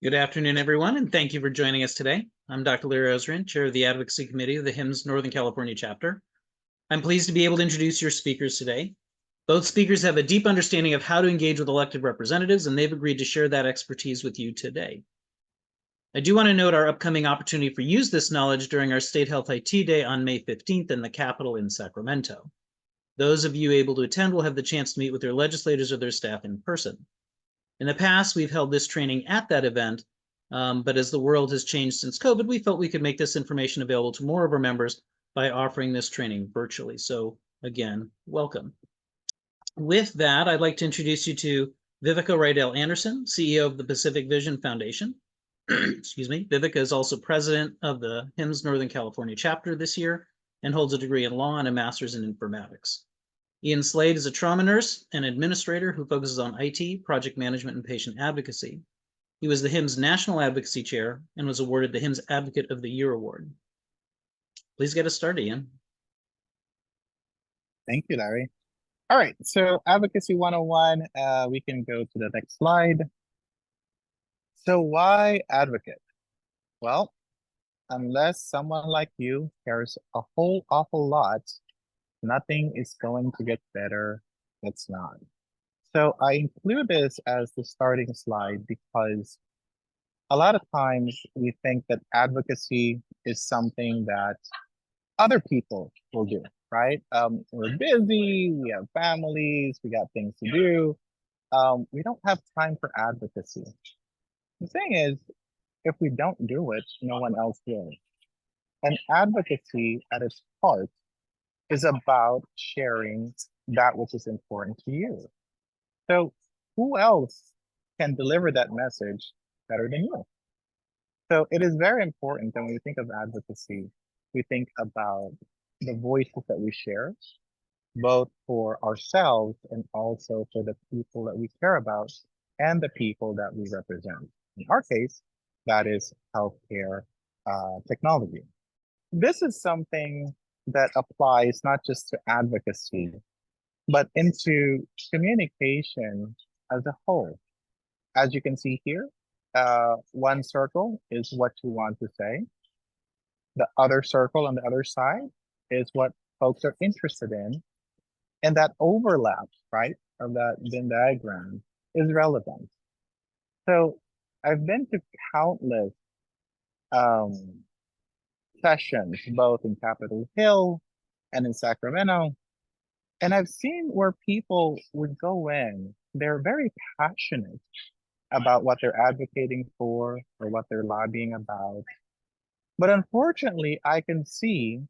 Good afternoon, everyone, and thank you for joining us today. I'm Dr. Larry Osrin, Chair of the Advocacy Committee of the HIMSS Northern California Chapter. I'm pleased to be able to introduce your speakers today. Both speakers have a deep understanding of how to engage with elected representatives, and they've agreed to share that expertise with you today. I do want to note our upcoming opportunity for Use This Knowledge during our State Health IT Day on May 15th in the Capitol in Sacramento. Those of you able to attend will have the chance to meet with their legislators or their staff in person. In the past, we've held this training at that event, but as the world has changed since COVID, we felt we could make this information available to more of our members by offering this training virtually. So again, welcome. With that, I'd like to introduce you to Vivica Rydell Anderson, CEO of the Pacific Vision Foundation. Excuse me. Vivica is also president of the HIMSS Northern California chapter this year and holds a degree in law and a master's in informatics. Ian Slade is a trauma nurse and administrator who focuses on IT, project management, and patient advocacy. He was the HIMSS National Advocacy Chair and was awarded the HIMSS Advocate of the Year Award. Please get us started, Ian. Thank you, Larry. All right, so Advocacy 101, we can go to the next slide. So why advocate? Well, unless someone like you cares a whole awful lot, nothing is going to get better. It's not. So I include this as the starting slide because a lot of times we think that advocacy is something that other people will do, right? We're busy, we have families, we got things to do. We don't have time for advocacy. The thing is, if we don't do it, no one else will. And advocacy at its heart is about sharing that which is important to you. So who else can deliver that message better than you? So it is very important that when we think of advocacy, we think about the voices that we share, both for ourselves and also for the people that we care about and the people that we represent. In our case, that is healthcare technology. This is something that applies not just to advocacy, but into communication as a whole. As you can see here, one circle is what you want to say. The other circle on the other side is what folks are interested in. And that overlap, right, of that Venn diagram is relevant. So I've been to countless sessions, both in Capitol Hill and in Sacramento. And I've seen where people would go in, they're very passionate about what they're advocating for or what they're lobbying about. But unfortunately, I can see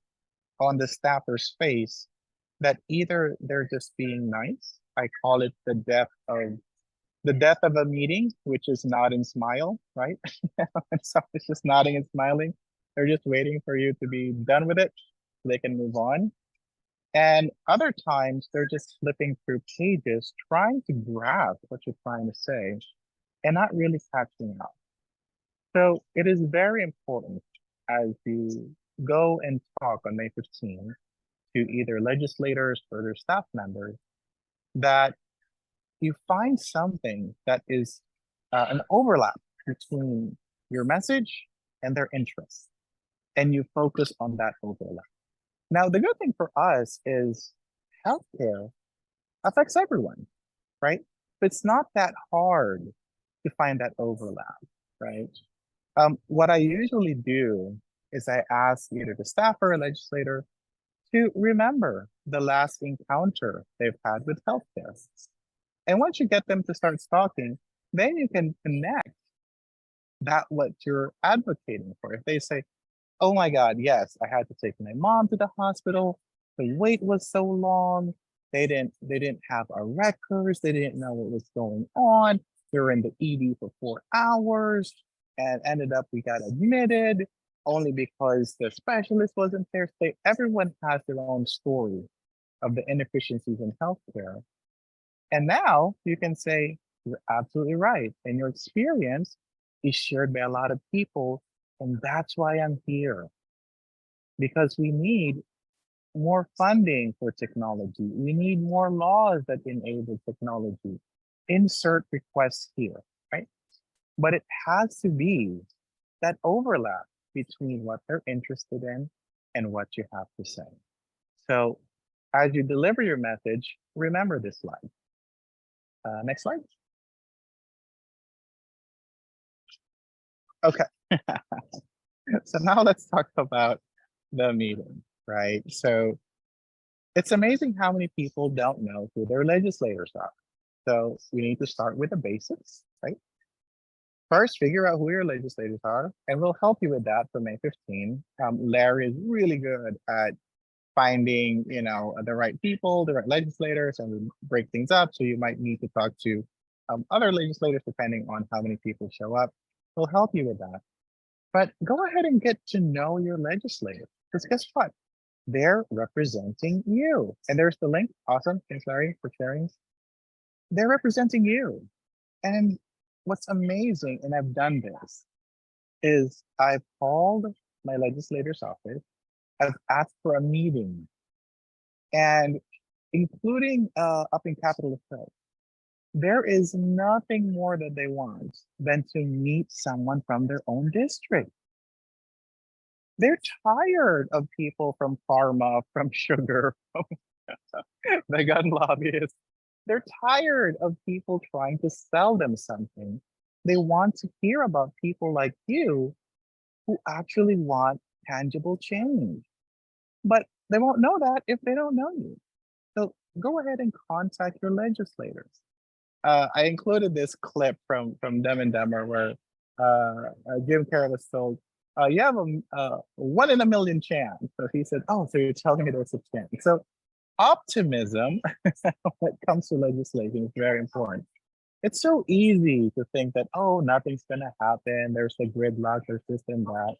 on the staffer's face that either they're just being nice. I call it the death of a meeting, which is nod and smile, right? And someone's just nodding and smiling. They're just waiting for you to be done with it so they can move on. And other times they're just flipping through pages, trying to grasp what you're trying to say and not really catching up. So it is very important as you go and talk on May 15th to either legislators or their staff members that you find something that is an overlap between your message and their interests, and you focus on that overlap. Now, the good thing for us is healthcare affects everyone, right? It's not that hard to find that overlap, right? What I usually do is I ask either the staff or a legislator to remember the last encounter they've had with healthcare. And once you get them to start talking, then you can connect that what you're advocating for. If they say, oh my God, yes, I had to take my mom to the hospital. The wait was so long. They didn't have our records. They didn't know what was going on. They were in the ED for 4 hours and ended up we got admitted only because the specialist wasn't there. So everyone has their own story of the inefficiencies in healthcare. And now you can say, you're absolutely right. And your experience is shared by a lot of people. And that's why I'm here. Because we need more funding for technology. We need more laws that enable technology. Insert requests here, right? but it has to be that overlap between what they're interested in and what you have to say. So as you deliver your message, remember this slide. Next slide. Okay. So now let's talk about the meeting, right? So it's amazing how many people don't know who their legislators are. So we need to start with the basics, right? First, figure out who your legislators are, and we'll help you with that for May 15. Larry is really good at finding, the right people, the right legislators, and we break things up. So you might need to talk to other legislators depending on how many people show up. We'll help you with that. But go ahead and get to know your legislators, because guess what? They're representing you. And there's the link. Awesome. Thanks, Larry, for sharing. They're representing you. And what's amazing, and I've done this, is I've called my legislator's office, I've asked for a meeting, and including up in Capitol Hill, there is nothing more that they want than to meet someone from their own district. They're tired of people from pharma, from sugar, from the gun lobbyists. They're tired of people trying to sell them something. They want to hear about people like you who actually want tangible change. But they won't know that if they don't know you. So go ahead and contact your legislators. I included this clip from Dumb and Dumber where Jim Carrey was told, you have a 1 in a million chance. So he said, oh, so you're telling me there's a chance. So optimism when it comes to legislation is very important. It's so easy to think that, oh, nothing's going to happen. There's a gridlock, there's this and that.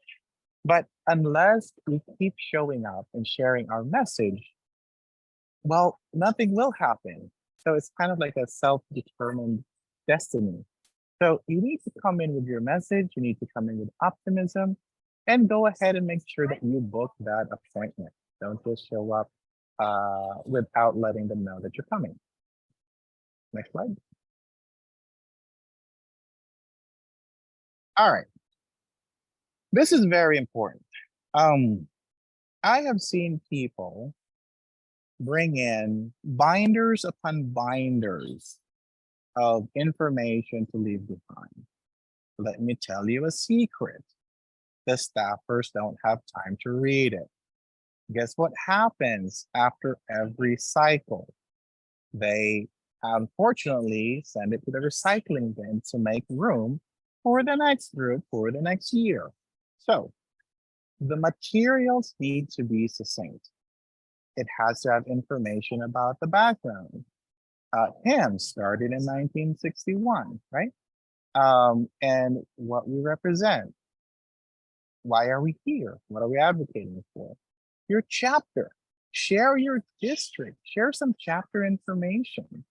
But unless we keep showing up and sharing our message, well, nothing will happen. So it's kind of like a self-determined destiny. So you need to come in with your message, you need to come in with optimism, and go ahead and make sure that you book that appointment. Don't just show up without letting them know that you're coming. Next slide. All right. This is very important. I have seen people bring in binders upon binders of information to leave behind. Let me tell you a secret. The staffers don't have time to read it. Guess what happens after every cycle? They unfortunately send it to the recycling bin to make room for the next group for the next year. So the materials need to be succinct. It has to have information about the background. HIMSS started in 1961, right? And what we represent. Why are we here? What are we advocating for? Your chapter. Share your district. Share some chapter information,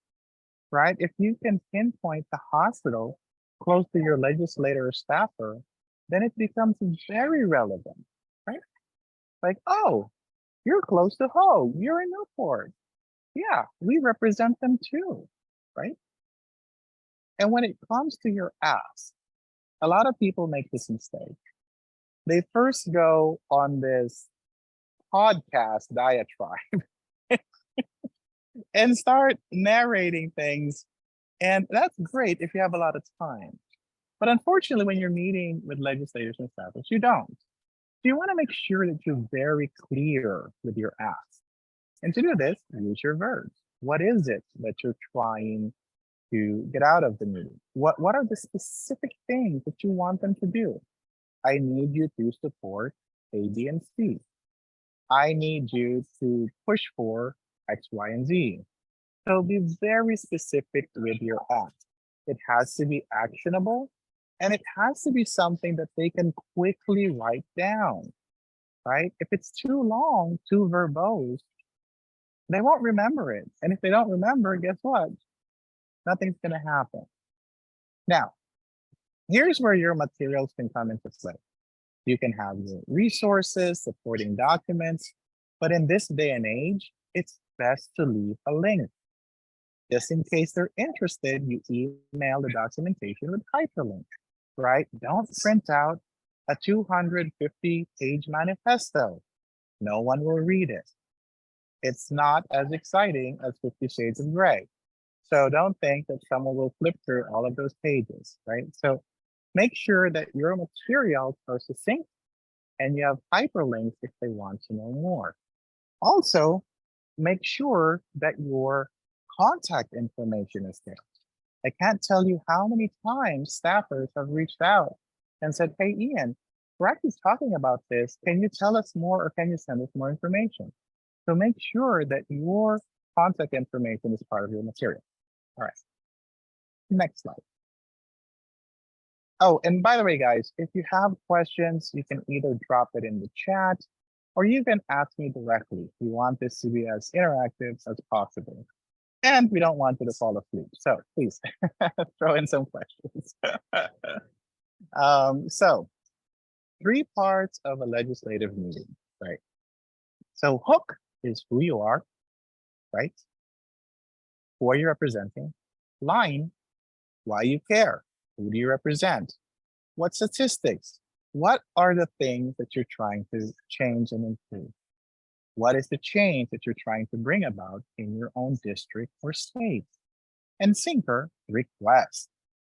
right? If you can pinpoint the hospital close to your legislator or staffer, then it becomes very relevant, right? Like, oh, you're close to Hogue. You're in Newport. Yeah, we represent them too, right? And when it comes to your ask, a lot of people make this mistake. They first go on this podcast diatribe and start narrating things. And that's great if you have a lot of time. But unfortunately, when you're meeting with legislators and staffers, you don't. So you want to make sure that you're very clear with your ask. And to do this, use your verbs. What is it that you're trying to get out of the meeting? What are the specific things that you want them to do? I need you to support A, B, and C. I need you to push for X, Y, and Z. So be very specific with your ask. It has to be actionable, and it has to be something that they can quickly write down, right? If it's too long, too verbose, they won't remember it. And if they don't remember, guess what? Nothing's going to happen. Now, here's where your materials can come into play. You can have your resources, supporting documents, but in this day and age, it's best to leave a link. Just in case they're interested, you email the documentation with hyperlink. right? Don't print out a 250-page manifesto. No one will read it. It's not as exciting as 50 Shades of Grey. So don't think that someone will flip through all of those pages, right? So make sure that your materials are succinct and you have hyperlinks if they want to know more. Also, make sure that your contact information is there. I can't tell you how many times staffers have reached out and said, hey, Ian, we're actually talking about this. Can you tell us more or can you send us more information? So make sure that your contact information is part of your material. All right, next slide. Oh, and by the way, guys, if you have questions, you can either drop it in the chat or you can ask me directly. We want this to be as interactive as possible. And we don't want you to fall asleep. So please throw in some questions. So 3 parts of a legislative meeting, right? So hook is who you are, right? Who are you representing? Line, why you care? Who do you represent? What statistics? What are the things that you're trying to change and improve? What is the change that you're trying to bring about in your own district or state? And sinker, request.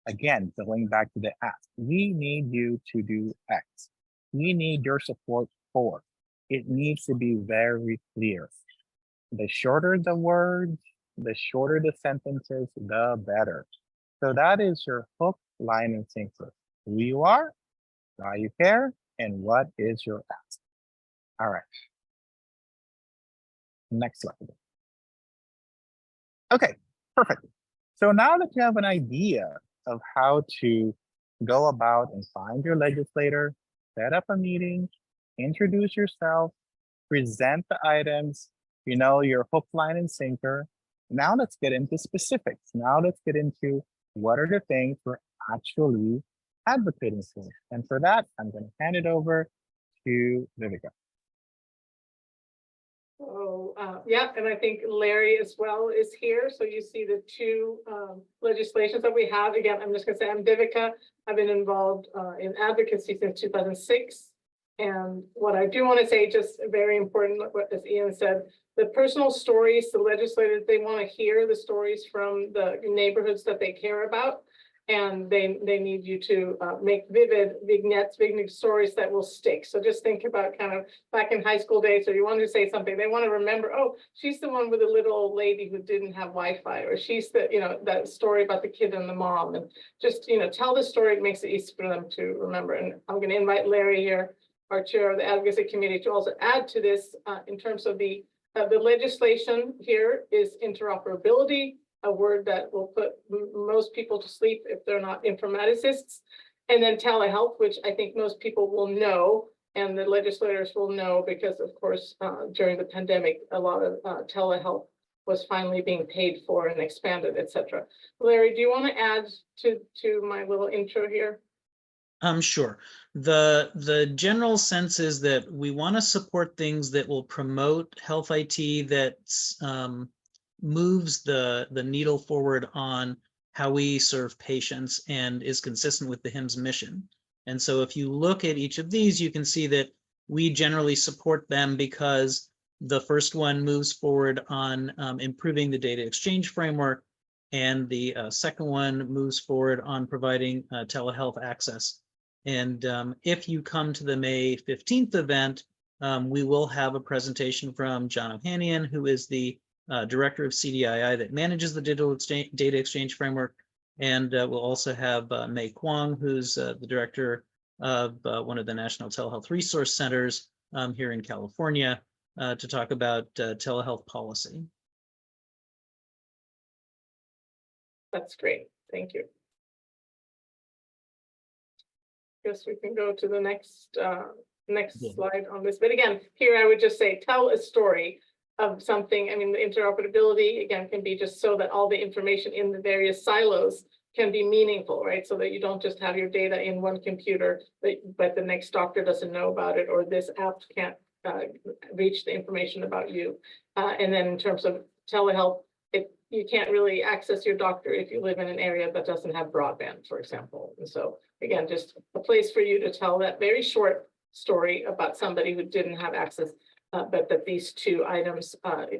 Again, going back to the ask, we need you to do X. We need your support for. It needs to be very clear. The shorter the words, the shorter the sentences, the better. So that is your hook, line, and sinker. Who you are, why you care, and what is your ask. All right. Next slide. Okay, perfect. So now that you have an idea of how to go about and find your legislator, set up a meeting, introduce yourself, present the items, you know, your hook, line, and sinker. Now let's get into specifics. Now let's get into what are the things we're actually advocating for. And for that, I'm going to hand it over to Vivica. Oh, yeah, and I think Larry as well is here. So you see the 2 legislations that we have. Again, I'm just going to say I'm Vivica. I've been involved in advocacy since 2006. And what I do want to say, just very important, as Ian said, the personal stories, the legislators, they want to hear the stories from the neighborhoods that they care about. And they need you to make vivid vignettes, vignette stories that will stick. So just think about kind of back in high school days, or you want to say something, they want to remember, oh, she's the one with the little old lady who didn't have Wi-Fi, or she's the, you know, that story about the kid and the mom. And just, you know, tell the story, it makes it easy for them to remember. And I'm going to invite Larry here, our chair of the advocacy committee, to also add to this in terms of the legislation here is interoperability, a word that will put most people to sleep if they're not informaticists. And then telehealth, which I think most people will know, and the legislators will know, because of course, during the pandemic, a lot of telehealth was finally being paid for and expanded, etc. Larry, do you want to add to my little intro here? Sure. The general sense is that we want to support things that will promote health IT that moves the needle forward on how we serve patients and is consistent with the HIMSS mission. And so if you look at each of these, you can see that we generally support them because the first one moves forward on improving the data exchange framework, and the second one moves forward on providing telehealth access. And if you come to the May 15th event, we will have a presentation from John Ohanian, who is the director of CDII that manages the data exchange framework. And we'll also have Mei Kwong, who's the director of one of the National Telehealth Resource Centers here in California, to talk about telehealth policy. That's great. Thank you. Guess we can go to the next slide on this. But again, here I would just say, tell a story of something. I mean, the interoperability, again, can be just so that all the information in the various silos can be meaningful, right? So that you don't just have your data in one computer, but the next doctor doesn't know about it, or this app can't reach the information about you. And then in terms of telehealth, you can't really access your doctor if you live in an area that doesn't have broadband, for example. And so again, just a place for you to tell that very short story about somebody who didn't have access, but that these two items,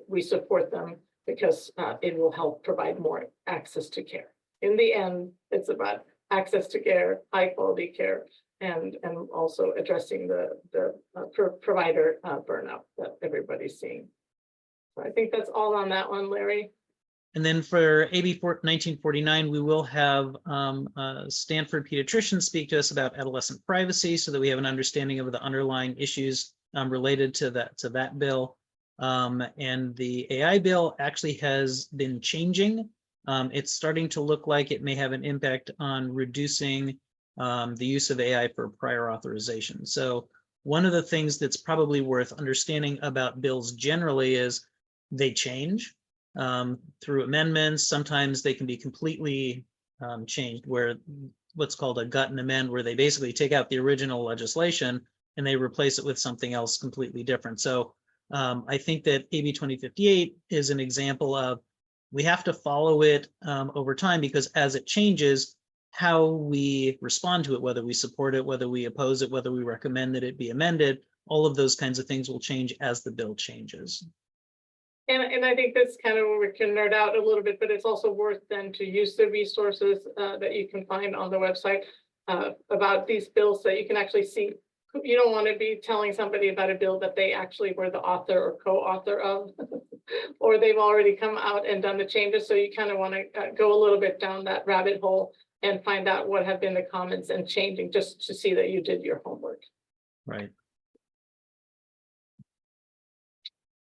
we support them because it will help provide more access to care. In the end, it's about access to care, high quality care, and also addressing the provider burnout that everybody's seeing. So I think that's all on that one, Larry. And then for AB 1949, we will have a Stanford pediatrician speak to us about adolescent privacy so that we have an understanding of the underlying issues related to that bill. And the AI bill actually has been changing. It's starting to look like it may have an impact on reducing the use of AI for prior authorization. So one of the things that's probably worth understanding about bills generally is they change through amendments. Sometimes they can be completely changed, where what's called a gut and amend, where they basically take out the original legislation and they replace it with something else completely different. So I think that AB 2058 is an example of we have to follow it over time, because as it changes, how we respond to it, whether we support it, whether we oppose it, whether we recommend that it be amended, all of those kinds of things will change as the bill changes. And I think that's kind of where we can nerd out a little bit, but it's also worth then to use the resources that you can find on the website about these bills, so you can actually see. You don't want to be telling somebody about a bill that they actually were the author or co-author of, or they've already come out and done the changes. So you kind of want to go a little bit down that rabbit hole and find out what have been the comments and changing, just to see that you did your homework. Right.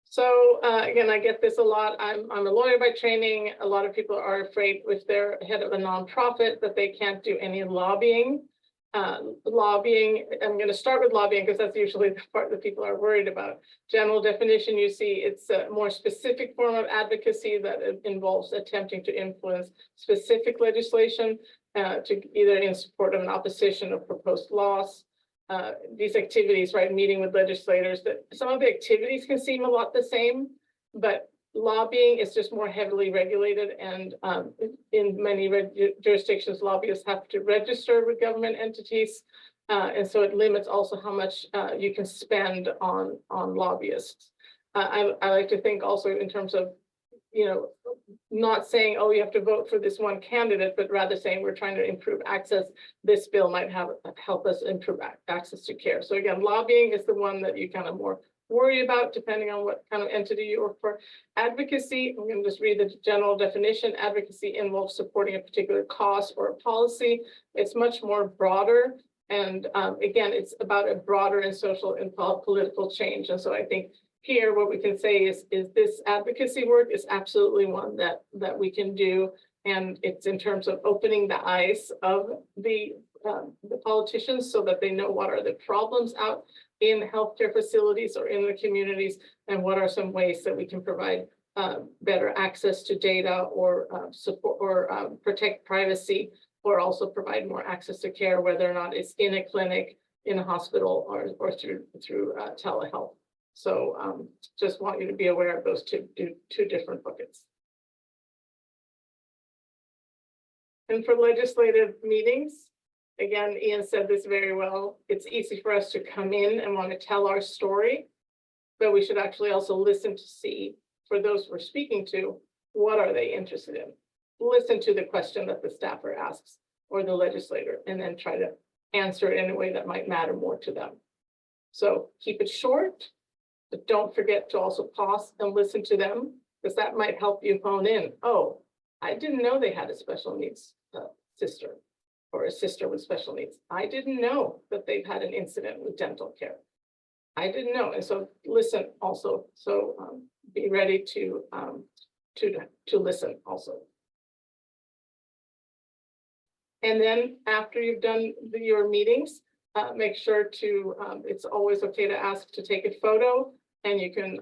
So again, I get this a lot. I'm a lawyer by training. A lot of people are afraid if they're head of a nonprofit that they can't do any lobbying. Lobbying, I'm going to start with lobbying because that's usually the part that people are worried about. General definition, you see it's a more specific form of advocacy that involves attempting to influence specific legislation to either in support of an opposition of proposed laws. These activities, right, meeting with legislators, that some of the activities can seem a lot the same, but lobbying is just more heavily regulated, and in many jurisdictions, lobbyists have to register with government entities, and so it limits also how much you can spend on lobbyists. I like to think also in terms of, you know, not saying, oh, you have to vote for this one candidate, but rather saying we're trying to improve access. This bill might help us improve access to care. So again, lobbying is the one that you kind of more worry about, depending on what kind of entity you work for. Advocacy, I'm going to just read the general definition. Advocacy involves supporting a particular cause or a policy. It's much more broader. And again, it's about a broader and social and political change. And so I think here, what we can say is this advocacy work is absolutely one that we can do, and it's in terms of opening the eyes of the politicians so that they know what are the problems out in healthcare facilities or in the communities, and what are some ways that we can provide better access to data or support or protect privacy, or also provide more access to care, whether or not it's in a clinic, in a hospital, or through telehealth. So just want you to be aware of those two different buckets. And for legislative meetings, again, Ian said this very well. It's easy for us to come in and want to tell our story, but we should actually also listen to see, for those we're speaking to, what are they interested in? Listen to the question that the staffer asks or the legislator, and then try to answer it in a way that might matter more to them. So keep it short, but don't forget to also pause and listen to them, because that might help you hone in. Oh, I didn't know they had a special needs sister, or a sister with special needs. I didn't know that they've had an incident with dental care. I didn't know. And so listen also. So be ready to listen also. And then after you've done your meetings, make sure to, it's always okay to ask to take a photo, and you can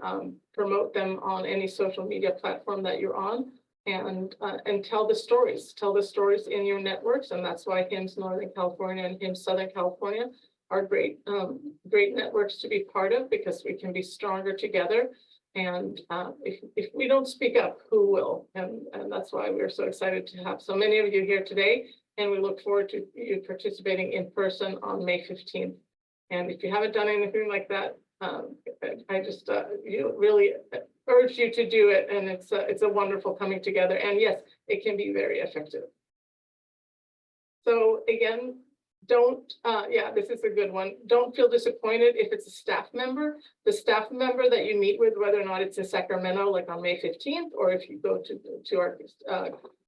promote them on any social media platform that you're on, and tell the stories. Tell the stories in your networks, and that's why HIMSS Northern California and HIMSS Southern California are great networks to be part of, because we can be stronger together. And if we don't speak up, who will? And that's why we're so excited to have so many of you here today. And we look forward to you participating in person on May 15th. And if you haven't done anything like that, I just really urge you to do it. And it's a wonderful coming together. And yes, it can be very effective. So again, this is a good one. Don't feel disappointed if it's a staff member. The staff member that you meet with, whether or not it's in Sacramento, like on May 15th, or if you go to our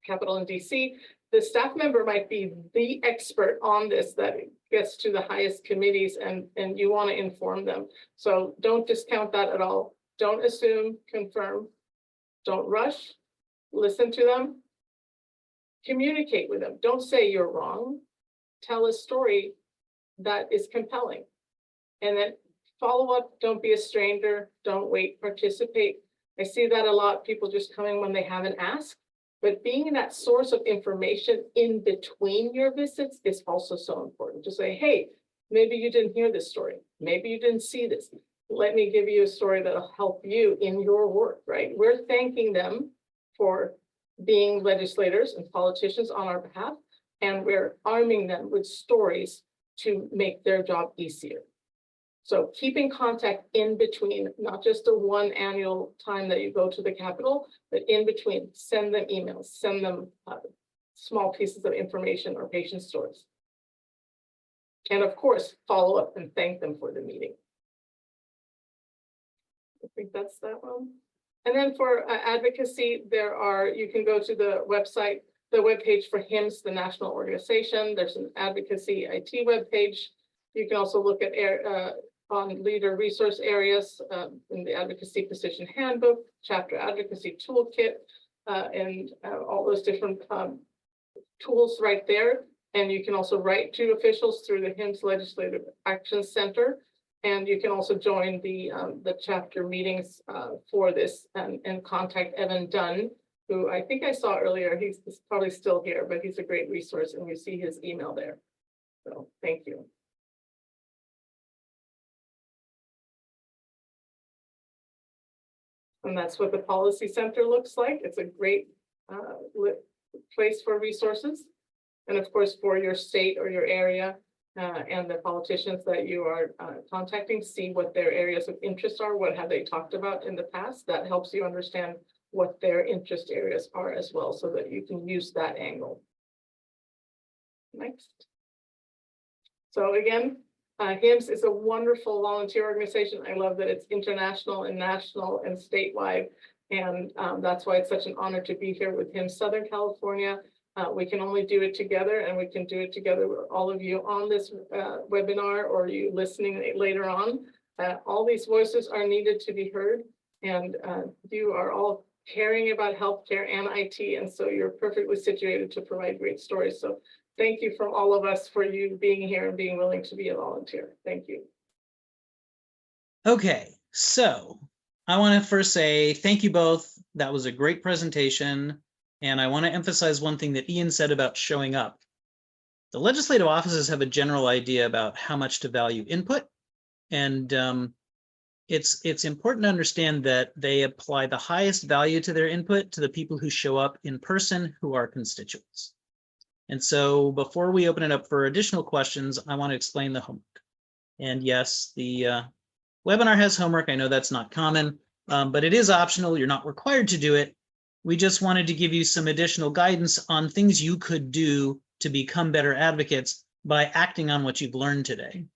capital in DC, the staff member might be the expert on this that gets to the highest committees, and you want to inform them. So don't discount that at all. Don't assume, confirm. Don't rush. Listen to them. Communicate with them. Don't say you're wrong. Tell a story that is compelling. And then follow up. Don't be a stranger. Don't wait. Participate. I see that a lot. People just coming when they haven't asked. But being that source of information in between your visits is also so important. To say, hey, maybe you didn't hear this story. Maybe you didn't see this. Let me give you a story that'll help you in your work, right? We're thanking them for being legislators and politicians on our behalf, and we're arming them with stories to make their job easier. So keep in contact in between, not just the one annual time that you go to the Capitol, but in between, send them emails, send them small pieces of information or patient stories. And of course, follow up and thank them for the meeting. I think that's that one. And then for advocacy, you can go to the website, the webpage for HIMSS, the national organization. There's an advocacy IT webpage. You can also look at on leader resource areas in the advocacy position handbook, chapter advocacy toolkit, and all those different tools right there. And you can also write to officials through the HIMSS Legislative Action Center. And you can also join the chapter meetings for this and contact Evan Dunn, who I think I saw earlier. He's probably still here, but he's a great resource, and you see his email there. So thank you. And that's what the Policy Center looks like. It's a great place for resources. And of course, for your state or your area and the politicians that you are contacting, see what their areas of interest are, what have they talked about in the past. That helps you understand what their interest areas are as well, so that you can use that angle. Next. So again, HIMSS is a wonderful volunteer organization. I love that it's international and national and statewide. And that's why it's such an honor to be here with HIMSS Southern California. We can only do it together, and we can do it together with all of you on this webinar, or you listening later on. All these voices are needed to be heard, and you are all caring about healthcare and IT, and so you're perfectly situated to provide great stories. So thank you from all of us for you being here and being willing to be a volunteer. Thank you. Okay, so I want to first say thank you both. That was a great presentation. And I want to emphasize one thing that Ian said about showing up. The legislative offices have a general idea about how much to value input. And it's important to understand that they apply the highest value to their input to the people who show up in person, who are constituents. And so before we open it up for additional questions, I want to explain the homework. And yes, the webinar has homework. I know that's not common, but it is optional. You're not required to do it. We just wanted to give you some additional guidance on things you could do to become better advocates by acting on what you've learned today.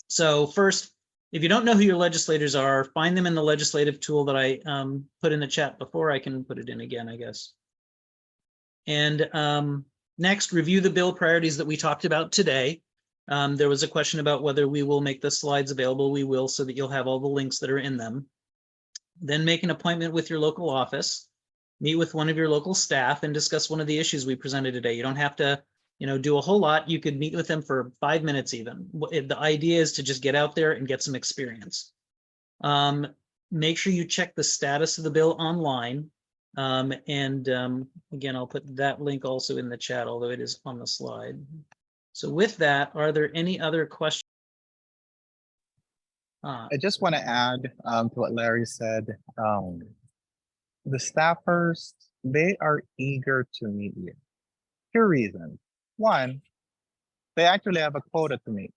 So first, if you don't know who your legislators are, find them in the legislative tool that I put in the chat before. I can put it in again, I guess. And next, review the bill priorities that we talked about today. There was a question about whether we will make the slides available. We will, so that you'll have all the links that are in them. Then make an appointment with your local office. Meet with one of your local staff and discuss one of the issues we presented today. You don't have to, do a whole lot. You could meet with them for 5 minutes even. The idea is to just get out there and get some experience. Make sure you check the status of the bill online. Again, I'll put that link also in the chat, although it is on the slide. So with that, are there any other questions? I just want to add to what Larry said. The staffers, they are eager to meet you. Two reasons. One, they actually have a quota to meet.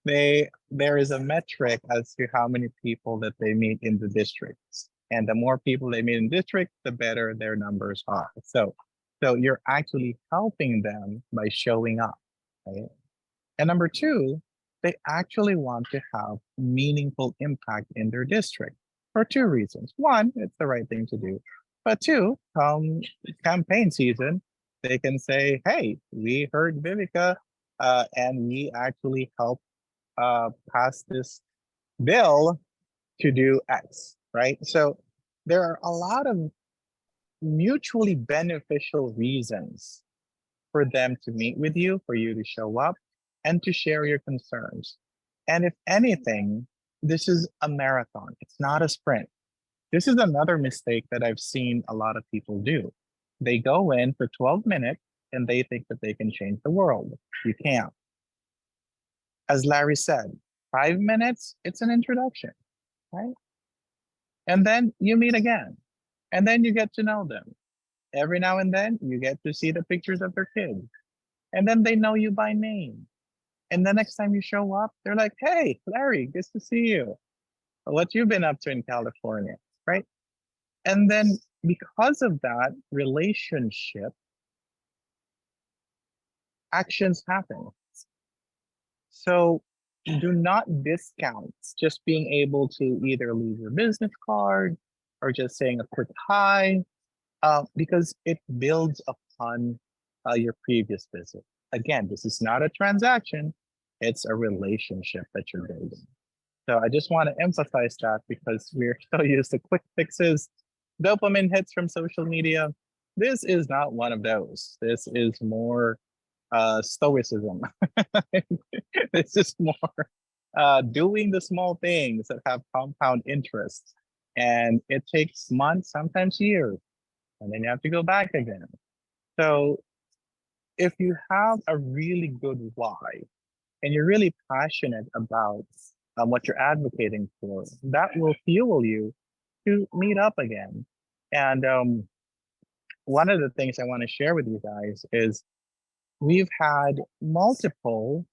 they there is a metric as to how many people that they meet in the districts. And the more people they meet in districts, the better their numbers are. So you're actually helping them by showing up, right? And number two, they actually want to have meaningful impact in their district for two reasons. One, it's the right thing to do. But two, come campaign season, they can say, hey, we heard Vivica and we actually helped pass this bill to do X, right? So there are a lot of mutually beneficial reasons for them to meet with you, for you to show up, and to share your concerns. And if anything, this is a marathon, it's not a sprint. This is another mistake that I've seen a lot of people do. They go in for 12 minutes and they think that they can change the world. You can't. As Larry said, 5 minutes, it's an introduction, right? And then you meet again, and then you get to know them. Every now and then you get to see the pictures of their kids, and then they know you by name. And the next time you show up, they're like, hey, Larry, good to see you. What you been up to in California, right? And then because of that relationship, actions happen. So do not discount just being able to either leave your business card or just saying a quick hi, because it builds upon your previous visit. Again, this is not a transaction, it's a relationship that you're building. So I just want to emphasize that because we're so used to quick fixes, dopamine hits from social media. This is not one of those. This is more stoicism. This is more doing the small things that have compound interest. And it takes months, sometimes years, and then you have to go back again. So if you have a really good why and you're really passionate about what you're advocating for, that will fuel you to meet up again. And one of the things I want to share with you guys is we've had multiple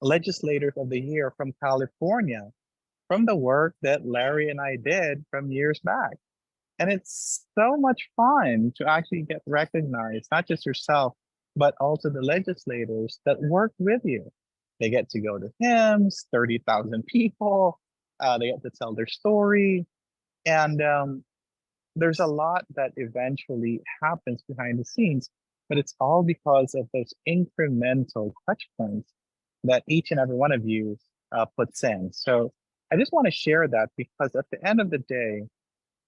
legislators of the year from California from the work that Larry and I did from years back. And it's so much fun to actually get recognized, not just yourself, but also the legislators that work with you. They get to go to HIMSS, 30,000 people. They get to tell their story. And there's a lot that eventually happens behind the scenes, but it's all because of those incremental touch points that each and every one of you puts in. So I just want to share that because at the end of the day,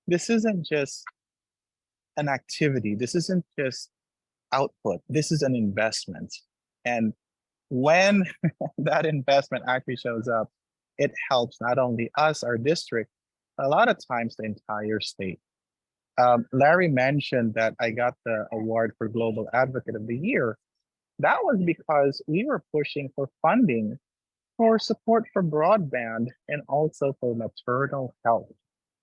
this isn't just an activity. This isn't just output. This is an investment. And when that investment actually shows up, it helps not only us, our district, a lot of times the entire state. Larry mentioned that I got the award for Global Advocate of the Year. That was because we were pushing for funding for support for broadband and also for maternal health.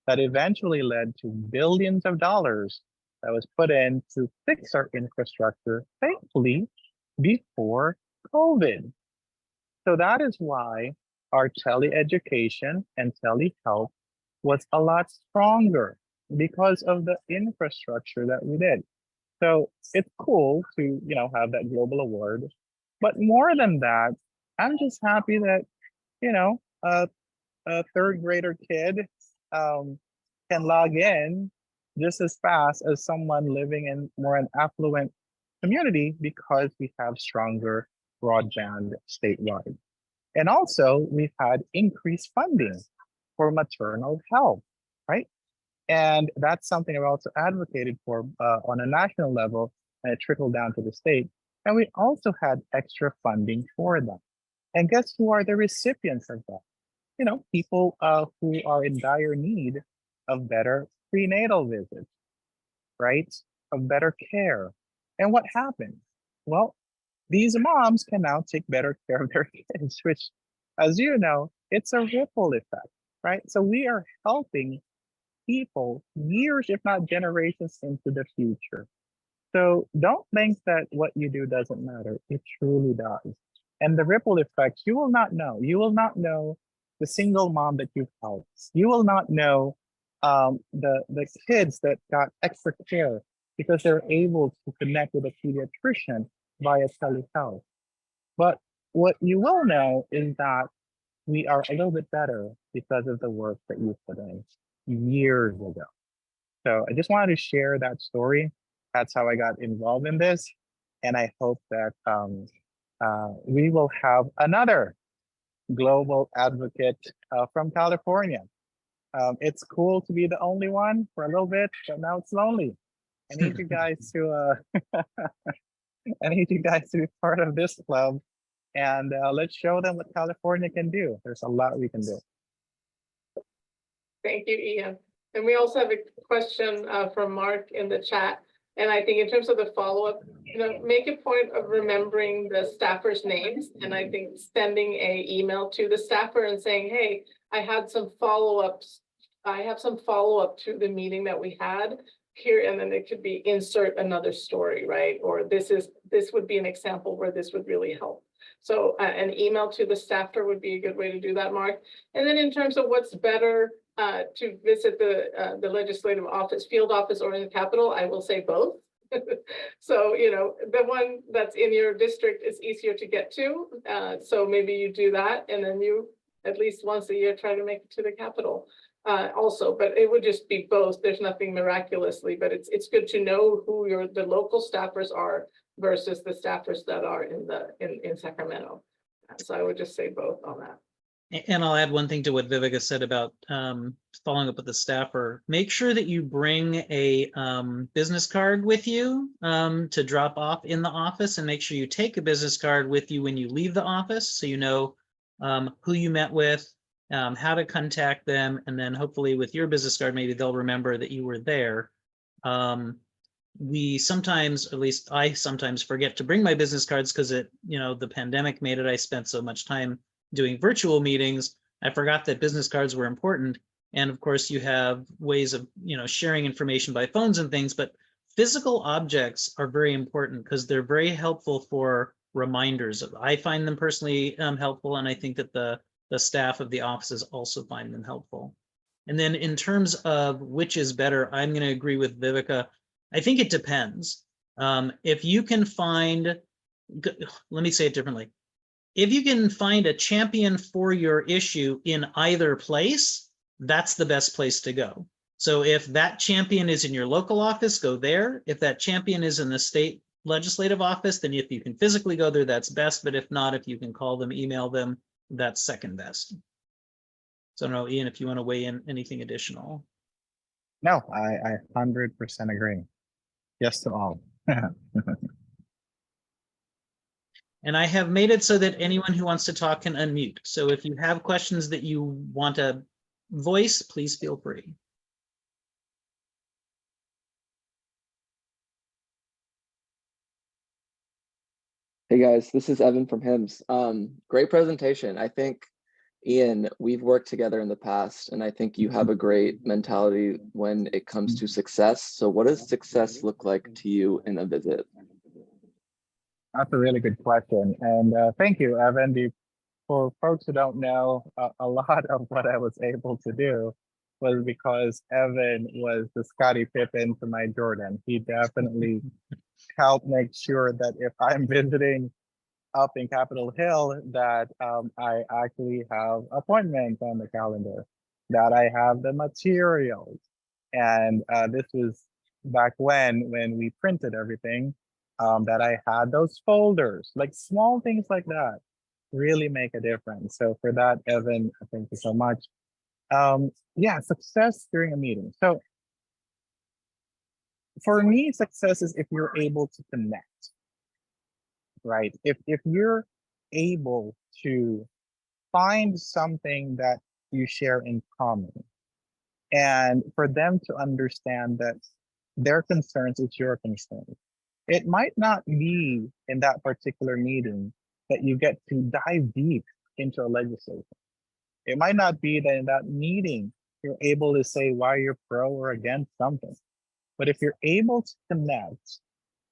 That eventually led to billions of dollars that was put in to fix our infrastructure, thankfully, before COVID. So that is why our teleeducation and telehealth was a lot stronger because of the infrastructure that we did. So it's cool to, have that global award. But more than that, I'm just happy that, a third grader kid can log in just as fast as someone living in more an affluent community because we have stronger broadband statewide. And also we've had increased funding for maternal health, right? And that's something I've also advocated for on a national level, and it trickled down to the state. And we also had extra funding for that. And guess who are the recipients of that? People who are in dire need of better prenatal visits, right? Of better care. And what happened? Well, these moms can now take better care of their kids, which as you know, it's a ripple effect, right? So we are helping people years, if not generations, into the future. So don't think that what you do doesn't matter. It truly does. And the ripple effect, you will not know. You will not know the single mom that you've helped. You will not know the kids that got extra care because they're able to connect with a pediatrician via telehealth. But what you will know is that we are a little bit better because of the work that you put in years ago. So I just wanted to share that story. That's how I got involved in this. And I hope that we will have another global advocate from California. It's cool to be the only one for a little bit, but now it's lonely. I need you guys to I need you guys to be part of this club, and let's show them what California can do. There's a lot we can do. Thank you, Ian. And we also have a question from Mark in the chat. And I think in terms of the follow-up, make a point of remembering the staffers' names. And I think sending an email to the staffer and saying, hey, I had some follow-ups. I have some follow-up to the meeting that we had here. And then it could be insert another story, right? Or this would be an example where this would really help. So an email to the staffer would be a good way to do that, Mark. And then in terms of what's better to visit the legislative office, field office, or in the Capitol, I will say both. So, the one that's in your district is easier to get to. So maybe you do that, and then you at least once a year try to make it to the Capitol also. But it would just be both. There's nothing miraculously, but it's good to know who the local staffers are versus the staffers that are in Sacramento. So I would just say both on that. And I'll add one thing to what Viveka said about following up with the staffer. Make sure that you bring a business card with you to drop off in the office, and make sure you take a business card with you when you leave the office, so you know who you met with, how to contact them, and then hopefully with your business card, maybe they'll remember that you were there. We sometimes, at least I sometimes, forget to bring my business cards because the pandemic made it. I spent so much time doing virtual meetings, I forgot that business cards were important. And of course, you have ways of sharing information by phones and things, but physical objects are very important because they're very helpful for reminders. I find them personally helpful, and I think that the staff of the offices also find them helpful. And then in terms of which is better, I'm going to agree with Viveka. I think it depends. If you can find, let me say it differently. If you can find a champion for your issue in either place, that's the best place to go. So if that champion is in your local office, go there. If that champion is in the state legislative office, then if you can physically go there, that's best. But if not, if you can call them, email them, that's second best. So I don't know, Ian, if you want to weigh in anything additional. No, I 100% agree. Yes to all. And I have made it so that anyone who wants to talk can unmute. So if you have questions that you want to voice, please feel free. Hey guys, this is Evan from HIMSS. Great presentation. I think, Ian, we've worked together in the past, and I think you have a great mentality when it comes to success. So what does success look like to you in a visit? That's a really good question. And thank you, Evan. For folks who don't know, a lot of what I was able to do was because Evan was the Scottie Pippen to my Jordan. He definitely helped make sure that if I'm visiting up in Capitol Hill, that I actually have appointments on the calendar, that I have the materials. And this was back when we printed everything, that I had those folders, like small things like that really make a difference. So for that, Evan, thank you so much. Yeah, success during a meeting. So for me, success is if you're able to connect, right? If you're able to find something that you share in common, and for them to understand that their concerns is your concern. It might not be in that particular meeting that you get to dive deep into a legislation. It might not be that in that meeting you're able to say why you're pro or against something, but if you're able to connect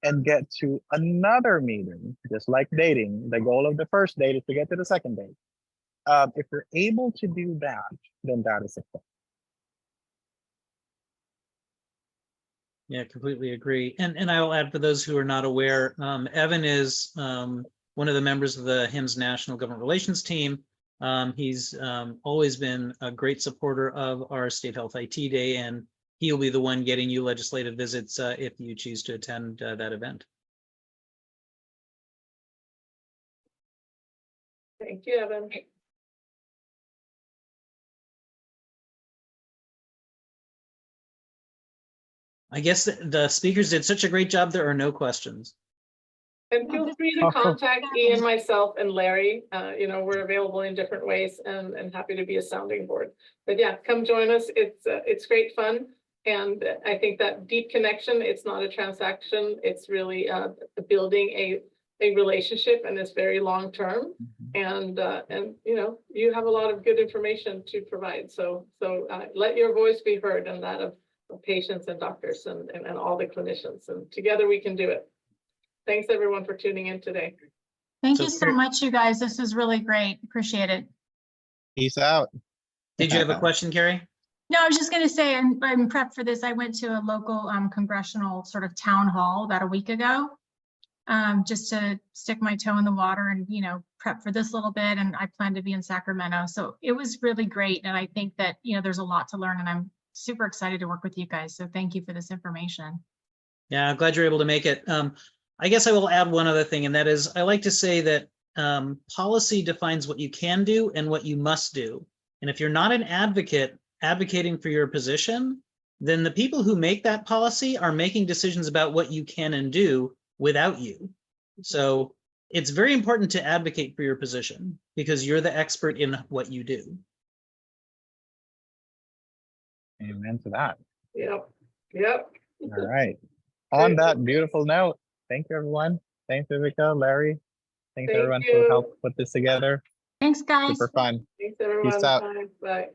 and get to another meeting, just like dating, the goal of the first date is to get to the second date. If you're able to do that, then that is success. Yeah, completely agree. And I will add, for those who are not aware, Evan is one of the members of the HIMSS National Government Relations team. He's always been a great supporter of our State Health IT Day, and he'll be the one getting you legislative visits if you choose to attend that event. Thank you, Evan. I guess the speakers did such a great job, there are no questions. And feel free to contact Ian, myself, and Larry. You know, we're available in different ways and happy to be a sounding board. But yeah, come join us. It's great fun. And I think that deep connection, it's not a transaction. It's really building a relationship, and it's very long term. And you know, you have a lot of good information to provide. So let your voice be heard, and that of patients and doctors and all the clinicians. And together we can do it. Thanks everyone for tuning in today. Thank you so much, you guys. This was really great. Appreciate it. Peace out. Did you have a question, Carrie? No, I was just going to say, I'm prep for this. I went to a local congressional sort of town hall about a week ago, just to stick my toe in the water and, you know, prep for this little bit. And I plan to be in Sacramento. So it was really great. And I think that, you know, there's a lot to learn, and I'm super excited to work with you guys. So thank you for this information. Yeah, I'm glad you're able to make it. I guess I will add one other thing, and that is I like to say that policy defines what you can do and what you must do. And if you're not an advocate advocating for your position, then the people who make that policy are making decisions about what you can and do without you. So it's very important to advocate for your position because you're the expert in what you do. Amen to that. Yep. All right. On that beautiful note, thank you, everyone. Thanks, Vivica, Larry. Thanks, Thank everyone, you. for help put this together. Thanks, guys. Super fun. Thanks everyone. Peace out. Bye. Bye.